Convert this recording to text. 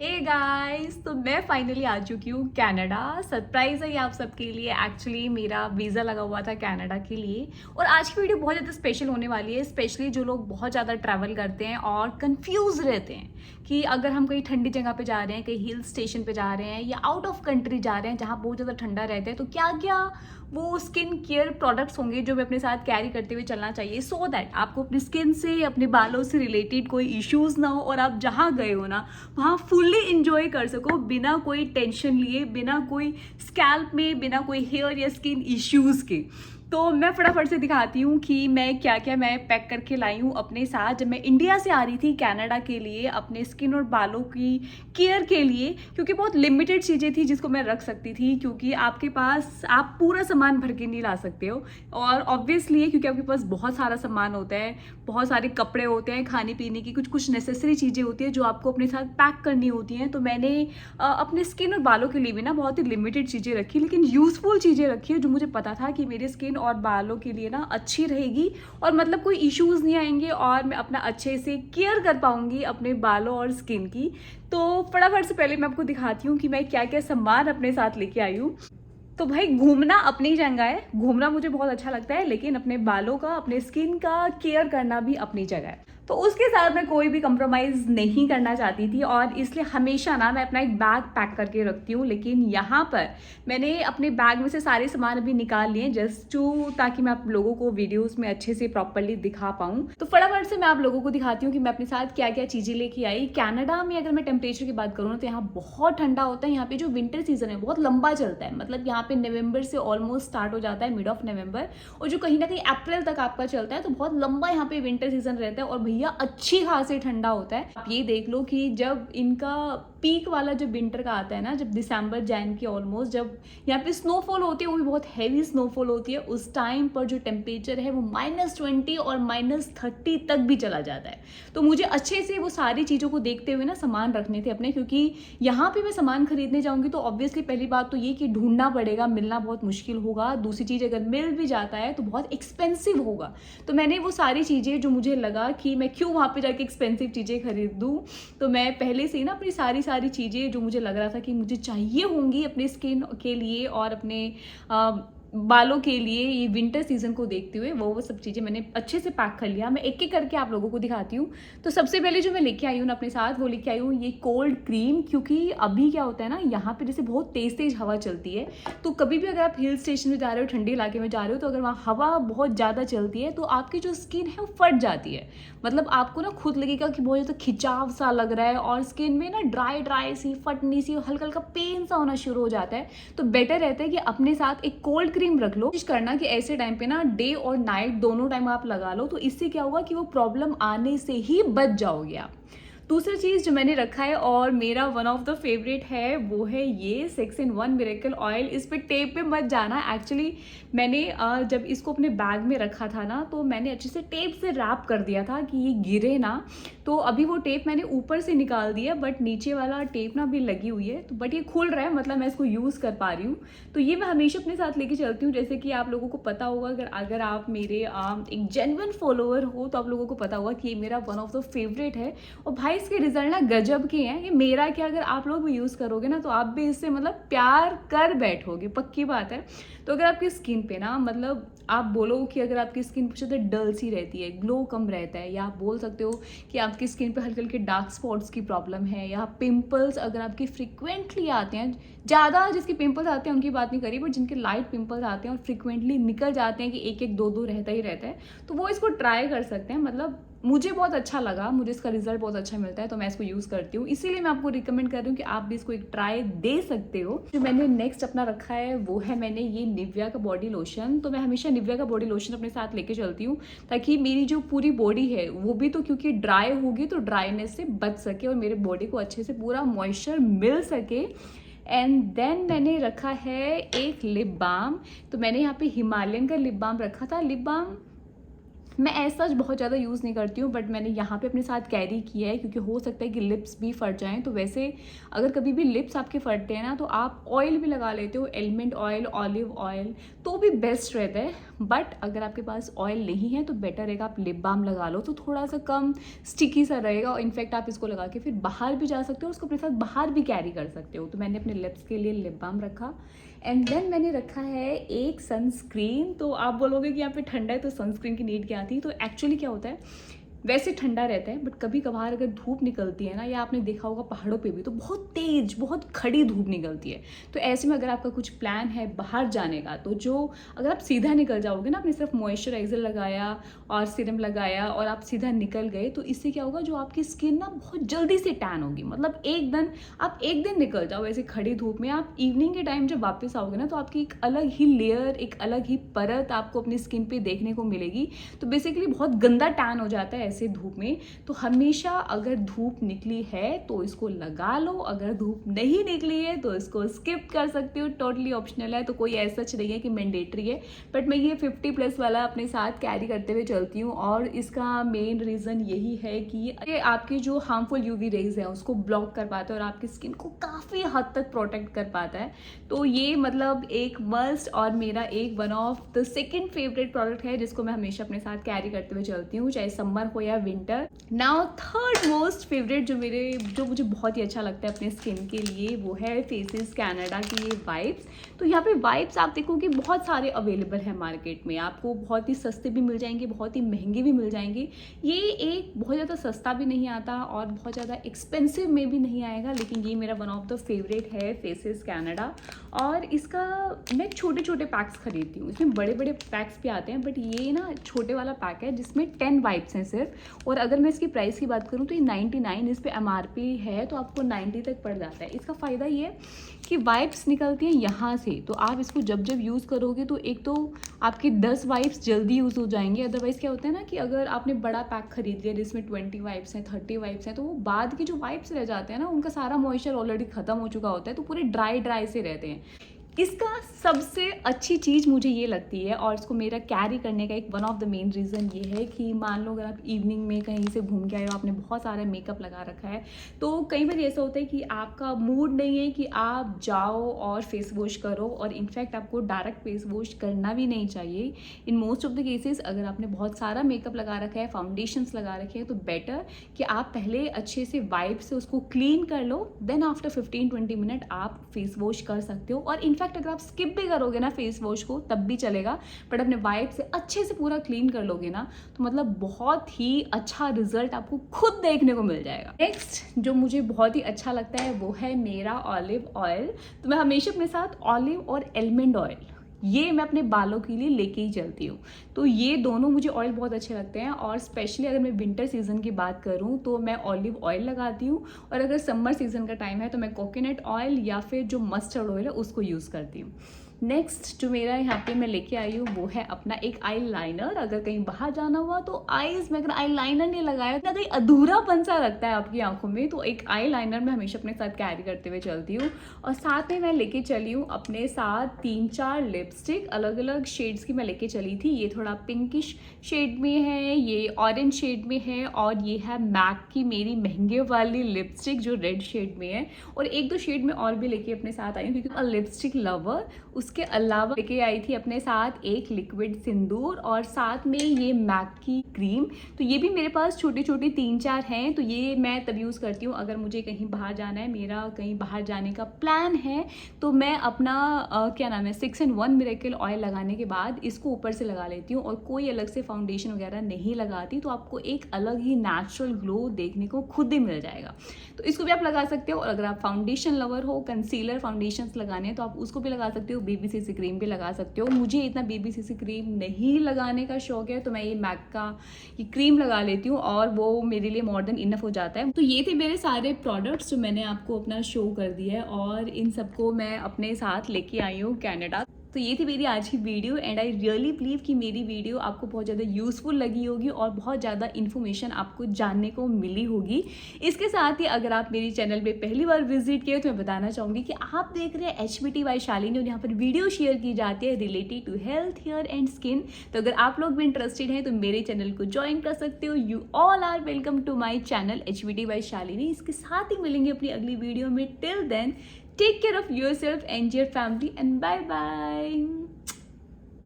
Hey guys, तो मैं finally आ चुकी हूँ कनाडा। सरप्राइज़ है ये आप सबके लिए। एक्चुअली मेरा वीज़ा लगा हुआ था कनाडा के लिए। और आज की वीडियो बहुत ज़्यादा स्पेशल होने वाली है, स्पेशली जो लोग बहुत ज़्यादा ट्रैवल करते हैं और कंफ्यूज रहते हैं कि अगर हम कहीं ठंडी जगह पे जा रहे हैं, कहीं हिल स्टेशन पे जा रहे हैं या आउट ऑफ कंट्री जा रहे हैं जहाँ बहुत ज़्यादा ठंडा रहता है, तो क्या क्या वो स्किन केयर प्रोडक्ट्स होंगे जो हमें अपने साथ कैरी करते हुए चलना चाहिए, सो दैट आपको अपनी स्किन से, अपने बालों से रिलेटेड कोई इश्यूज ना हो और आप जहाँ गए हो ना वहाँ फुल्ली इंजॉय कर सको बिना कोई टेंशन लिए, बिना कोई स्कैल्प में, बिना कोई हेयर या स्किन इश्यूज के। तो मैं फटाफट से दिखाती हूँ कि मैं क्या क्या मैं पैक करके लाई हूँ अपने साथ जब मैं इंडिया से आ रही थी कनाडा के लिए, अपने स्किन और बालों की केयर के लिए। क्योंकि बहुत लिमिटेड चीज़ें थी जिसको मैं रख सकती थी, क्योंकि आपके पास आप पूरा सामान भर के नहीं ला सकते हो। और ऑब्वियसली क्योंकि आपके पास बहुत सारा सामान होता है, बहुत सारे कपड़े होते हैं, खाने पीने की कुछ कुछ नेसेसरी चीज़ें होती है जो आपको अपने साथ पैक करनी होती हैं। तो मैंने अपने स्किन और बालों के लिए भी ना बहुत ही लिमिटेड चीज़ें रखी, लेकिन यूज़फुल चीज़ें रखी है जो मुझे पता था कि मेरी स्किन और बालों के लिए ना अच्छी रहेगी और मतलब कोई इश्यूज़ नहीं आएंगे और मैं अपना अच्छे से केयर कर पाऊंगी अपने बालों और स्किन की। तो फटाफट से पहले मैं आपको दिखाती हूँ कि मैं क्या क्या सामान अपने साथ लेके आई हूँ। तो भाई, घूमना अपनी जगह है, घूमना मुझे बहुत अच्छा लगता है, लेकिन अपने बालों का, अपने स्किन का केयर करना भी अपनी जगह है। तो उसके साथ मैं कोई भी कंप्रोमाइज़ नहीं करना चाहती थी और इसलिए हमेशा ना मैं अपना एक बैग पैक करके रखती हूँ। लेकिन यहाँ पर मैंने अपने बैग में से सारे सामान अभी निकाल लिए जस्ट टू, ताकि मैं आप लोगों को वीडियोस में अच्छे से प्रॉपरली दिखा पाऊँ। तो फटाफट से मैं आप लोगों को दिखाती हूँ कि मैं अपने साथ क्या क्या चीज़ें लेके आई। कनाडा में अगर मैं टेम्परेचर की बात करूँ तो यहाँ बहुत ठंडा होता है। यहाँ पे जो विंटर सीजन है बहुत लंबा चलता है, मतलब यहाँ पे नवंबर से ऑलमोस्ट स्टार्ट हो जाता है, मिड ऑफ नवंबर, और जो कहीं ना कहीं अप्रैल तक आपका चलता है। तो बहुत लंबा यहाँ पे विंटर सीजन रहता है और भैया अच्छी खासी ठंडा होता है। आप ये देख लो कि जब इनका पीक वाला जब विंटर का आता है ना, जब दिसंबर जैन की ऑलमोस्ट, जब यहाँ पे स्नोफॉल होती है, वो भी बहुत हैवी स्नोफॉल होती है, उस टाइम पर जो टेम्परेचर है वो -20 और -30 तक भी चला जाता है। तो मुझे अच्छे से वो सारी चीज़ों को देखते हुए ना सामान रखने थे अपने, क्योंकि यहाँ पे मैं सामान खरीदने जाऊँगी तो ऑब्वियसली पहली बात तो ये कि ढूंढना पड़ेगा, मिलना बहुत मुश्किल होगा। दूसरी चीज़, अगर मिल भी जाता है तो बहुत एक्सपेंसिव होगा। तो मैंने वो सारी चीज़ें जो मुझे लगा कि मैं क्यों वहाँ पे जाके एक्सपेंसिव चीज़ें खरीदूँ, तो मैं पहले से ही ना अपनी सारी सारी चीज़ें जो मुझे लग रहा था कि मुझे चाहिए होंगी अपने स्किन के लिए और अपने बालों के लिए ये विंटर सीजन को देखते हुए, वो सब चीज़ें मैंने अच्छे से पैक कर लिया। मैं एक एक करके आप लोगों को दिखाती हूँ। तो सबसे पहले जो मैं लेके आई हूँ ना अपने साथ, वो लेके आई हूँ ये कोल्ड क्रीम। क्योंकि अभी क्या होता है ना, यहाँ पे जैसे बहुत तेज तेज हवा चलती है, तो कभी भी अगर आप हिल स्टेशन में जा रहे हो, ठंडे इलाके में जा रहे हो, तो अगर वहाँ हवा बहुत ज़्यादा चलती है तो आपकी जो स्किन है वो फट जाती है। मतलब आपको ना खुद लगेगा कि बहुत ज़्यादा खिंचाव सा लग रहा है और स्किन में ना ड्राई ड्राई सी, फटनी सी, हल्का हल्का पेन सा होना शुरू हो जाता है। तो बेटर रहता है कि अपने साथ एक कोल्ड क्रीम रख लो। कोशिश करना कि ऐसे टाइम पे ना डे और नाइट दोनों टाइम आप लगा लो, तो इससे क्या होगा कि वो प्रॉब्लम आने से ही बच जाओगे आप। दूसरी चीज़ जो मैंने रखा है और मेरा वन ऑफ द फेवरेट है, वो है ये 6-in-1 मिरेकल ऑयल। इस पे टेप पे मत जाना। एक्चुअली मैंने जब इसको अपने बैग में रखा था ना, तो मैंने अच्छे से टेप से रैप कर दिया था कि ये गिरे ना। तो अभी वो टेप मैंने ऊपर से निकाल दिया, बट नीचे वाला टेप ना अभी लगी हुई है, तो बट ये खुल रहा है, मतलब मैं इसको यूज़ कर पा रही हूँ। तो ये मैं हमेशा अपने साथ लेके चलती हूँ। जैसे कि आप लोगों को पता होगा, अगर आप मेरे एक जेन्युइन फॉलोअर हो, तो आप लोगों को पता होगा कि ये मेरा वन ऑफ द फेवरेट है। और भाई इसके रिजल्ट ना गजब के हैं। ये मेरा क्या, अगर आप लोग भी यूज़ करोगे ना तो आप भी इससे मतलब प्यार कर बैठोगे, पक्की बात है। तो अगर आपकी स्किन पे ना, मतलब आप बोलो कि अगर आपकी स्किन बहुत ज़्यादा डल सी रहती है, ग्लो कम रहता है, या आप बोल सकते हो कि आपकी स्किन पे हल्के हल्के डार्क स्पॉट्स की प्रॉब्लम है, या पिंपल्स अगर आपके फ्रिक्वेंटली आते हैं, ज़्यादा जिसके पिंपल्स आते हैं उनकी बात नहीं करी, बट जिनके लाइट पिंपल्स आते हैं और फ्रिक्वेंटली निकल जाते हैं कि एक एक दो दो रहता ही रहता है, तो वो इसको ट्राई कर सकते हैं। मतलब मुझे बहुत अच्छा लगा, मुझे इसका रिजल्ट बहुत अच्छा मिलता है, तो मैं इसको यूज़ करती हूँ। इसीलिए मैं आपको रिकमेंड कर रही हूँ कि आप भी इसको एक ट्राई दे सकते हो। जो मैंने नेक्स्ट अपना रखा है वो है, मैंने ये निविया का बॉडी लोशन। तो मैं हमेशा निविया का बॉडी लोशन अपने साथ लेके चलती हूँ, ताकि मेरी जो पूरी बॉडी है वो भी तो, क्योंकि ड्राई होगी तो ड्राईनेस से बच सके और मेरे बॉडी को अच्छे से पूरा मॉइस्चर मिल सके। एंड देन मैंने रखा है एक लिप बाम। तो मैंने यहाँ पे हिमालयन का लिप बाम रखा था। लिप बाम मैं ऐसा बहुत ज़्यादा यूज़ नहीं करती हूँ, बट मैंने यहाँ पे अपने साथ कैरी किया है क्योंकि हो सकता है कि लिप्स भी फट जाएँ। तो वैसे अगर कभी भी लिप्स आपके फटते हैं ना, तो आप ऑयल भी लगा लेते हो, एलमंड ऑयल, ऑलिव ऑयल, तो भी बेस्ट रहता है। बट अगर आपके पास ऑयल नहीं है तो बेटर रहेगा आप लिप बाम लगा लो, तो थोड़ा सा कम स्टिकी सा रहेगा। और इनफैक्ट आप इसको लगा के फिर बाहर भी जा सकते हो, उसको अपने साथ बाहर भी कैरी कर सकते हो। तो मैंने अपने लिप्स के लिए लिप बाम रखा, एंड देन मैंने रखा है एक सनस्क्रीन। तो आप बोलोगे कि यहाँ पे ठंडा है तो सनस्क्रीन की नीड क्या थी। तो एक्चुअली क्या होता है, वैसे ठंडा रहता है, बट कभी कभार अगर धूप निकलती है ना, या आपने देखा होगा पहाड़ों पे भी, तो बहुत तेज, बहुत खड़ी धूप निकलती है। तो ऐसे में अगर आपका कुछ प्लान है बाहर जाने का, तो जो अगर आप सीधा निकल जाओगे ना, आपने सिर्फ मॉइस्चराइजर लगाया और सीरम लगाया और आप सीधा निकल गए, तो इससे क्या होगा, जो आपकी स्किन ना बहुत जल्दी से टैन होगी। मतलब आप एक दिन निकल जाओ ऐसे खड़ी धूप में, आप इवनिंग के टाइम जब वापस आओगे ना, तो आपकी एक अलग ही लेयर, एक अलग ही परत आपको अपनी स्किन पे देखने को मिलेगी। तो बेसिकली बहुत गंदा टैन हो जाता है ऐसे धूप में। तो हमेशा अगर धूप निकली है तो इसको लगा लो, अगर धूप नहीं निकली है तो इसको स्किप कर सकते हो, टोटली ऑप्शनल है। तो कोई ऐसा नहीं है कि मैंडेटरी है, बट मैं ये 50+ वाला अपने साथ कैरी करते हुए चलती हूँ। और इसका मेन रीज़न यही है कि आपकी जो हार्मफुल यूवी रेज है उसको ब्लॉक कर पाता है और आपकी स्किन को काफ़ी हद तक प्रोटेक्ट कर पाता है। तो ये मतलब एक मस्ट और मेरा एक one of the second favourite product है जिसको मैं हमेशा अपने साथ कैरी करते हुए चलती हूँ, चाहे समर हो या winter. Now third most favourite जो मुझे बहुत ही अच्छा लगता है अपने स्किन के लिए, वो है फेसेस कैनेडा की ये वाइप्स। तो यहाँ पे वाइप्स आप देखोगे बहुत सारे अवेलेबल है मार्केट में, आपको बहुत ही सस्ते भी मिल जाएंगे, बहुत ही महंगे भी मिल जाएंगे। ये एक बहुत ज़्यादा सस्ता भी नहीं आता और बहुत ज़्यादा एक्सपेंसिव में भी नहीं आएगा, लेकिन ये मेरा वन ऑफ द फेवरेट है फेसेस कैनेडा। और इसका मैं छोटे छोटे पैक्स खरीदती हूँ, इसमें बड़े बड़े पैक्स भी आते हैं, बट ये ना छोटे वाला पैक है जिसमें 10 वाइप्स हैं सिर्फ। और अगर मैं इसकी प्राइस की बात करूँ तो ये 99, इस पर MRP है, तो आपको 90 तक पड़ जाता है। इसका फ़ायदा ये है कि वाइप्स निकलती हैं यहाँ से, तो आप इसको जब जब यूज़ करोगे तो एक तो आपकी 10 वाइप्स जल्दी यूज़ हो जाएंगे। अदरवाइज़ क्या होता है ना कि अगर आपने बड़ा पैक खरीद लिया जिसमें 20 वाइप्स हैं, 30 वाइप्स हैं, तो वो बाद की जो वाइप्स रह जाते हैं ना, उनका सारा मॉइस्चर ऑलरेडी ख़त्म हो चुका होता है, तो पूरे ड्राई से रहते हैं। इसका सबसे अच्छी चीज़ मुझे ये लगती है, और इसको मेरा कैरी करने का एक one of the main reason ये है कि मान लो अगर आप इवनिंग में कहीं से घूम के आए हो, आपने बहुत सारा मेकअप लगा रखा है, तो कई बार ऐसा होता है कि आपका मूड नहीं है कि आप जाओ और फेस वॉश करो, और इनफैक्ट आपको डायरेक्ट फेस वॉश करना भी नहीं चाहिए। In most of the cases अगर आपने बहुत सारा मेकअप लगा रखा है, फाउंडेशंस लगा रखे हैं, तो बेटर कि आप पहले अच्छे से वाइप से उसको क्लीन कर लो, देन आफ्टर 15-20 मिनट आप फेस वॉश कर सकते हो। और इनफैक्ट अगर आप स्किप भी करोगे ना फेस वॉश को तब भी चलेगा, बट अपने वाइप से अच्छे से पूरा क्लीन कर लोगे ना, तो मतलब बहुत ही अच्छा रिजल्ट आपको खुद देखने को मिल जाएगा। नेक्स्ट जो मुझे बहुत ही अच्छा लगता है वो है मेरा ऑलिव ऑयल। तो मैं हमेशा अपने साथ ऑलिव और एलमंड ऑयल, ये मैं अपने बालों के लिए लेके ही चलती हूँ। तो ये दोनों मुझे ऑयल बहुत अच्छे लगते हैं, और स्पेशली अगर मैं विंटर सीजन की बात करूँ तो मैं ऑलिव ऑयल लगाती हूँ, और अगर समर सीजन का टाइम है तो मैं कोकोनट ऑयल या फिर जो मस्टर्ड ऑयल है उसको यूज़ करती हूँ। नेक्स्ट जो मेरा यहाँ पे मैं लेके आई हूँ वो है अपना एक आई लाइनर। अगर कहीं बाहर जाना हुआ तो आईज में अगर आई लाइनर नहीं लगाया तो कहीं अधूरापन सा लगता है आपकी आंखों में, तो एक आई लाइनर मैं हमेशा अपने साथ कैरी करते हुए चलती हूँ। और साथ में मैं लेके चली हूँ अपने साथ 3-4 लिपस्टिक, अलग अलग शेड्स की मैं लेके चली थी। ये थोड़ा पिंकिश शेड में है, ये ऑरेंज शेड में है, और ये है मैक की मेरी महंगे वाली लिपस्टिक जो रेड शेड में है। और 1-2 शेड में और भी लेके अपने साथ आई हूँ क्योंकि लिपस्टिक लवर। उसके अलावा लेके आई थी अपने साथ एक लिक्विड सिंदूर, और साथ में ये मैक की क्रीम। तो ये भी मेरे पास छोटी छोटी 3-4 हैं, तो ये मैं तब यूज़ करती हूँ अगर मुझे कहीं बाहर जाना है, मेरा कहीं बाहर जाने का प्लान है, तो मैं अपना क्या नाम है 6-in-1 मिरेकल ऑयल लगाने के बाद इसको ऊपर से लगा लेती हूँ, और कोई अलग से फाउंडेशन वगैरह नहीं लगाती। तो आपको एक अलग ही नेचुरल ग्लो देखने को खुद ही मिल जाएगा। तो इसको भी आप लगा सकते हो, और अगर आप फाउंडेशन लवर हो, कंसीलर फाउंडेशंस लगाने हैं तो आप उसको भी लगा सकते हो, BBCC क्रीम भी लगा सकते हो। मुझे इतना BBCC क्रीम नहीं लगाने का शौक है, तो मैं ये मैक का ये क्रीम लगा लेती हूँ, और वो मेरे लिए मोर देन इनफ हो जाता है। तो ये थे मेरे सारे प्रोडक्ट्स जो मैंने आपको अपना शो कर दिया है, और इन सबको मैं अपने साथ लेके आई हूँ कनाडा। तो ये थी मेरी आज की video and I really believe कि मेरी वीडियो आपको बहुत ज़्यादा यूज़फुल लगी होगी और बहुत ज़्यादा इन्फॉर्मेशन आपको जानने को मिली होगी। इसके साथ ही अगर आप मेरी चैनल पे पहली बार विजिट किए तो मैं बताना चाहूँगी कि आप देख रहे हैं HBT बाय शालिनी और यहाँ पर वीडियो शेयर की जाती है related to health, hair and skin. तो अगर आप लोग भी इंटरेस्टेड हैं तो मेरे चैनल को ज्वाइन कर सकते हो। You all are welcome to my channel HBT by Shalini. इसके साथ ही मिलेंगे अपनी अगली वीडियो में। Till then, take care of yourself and your family and bye bye.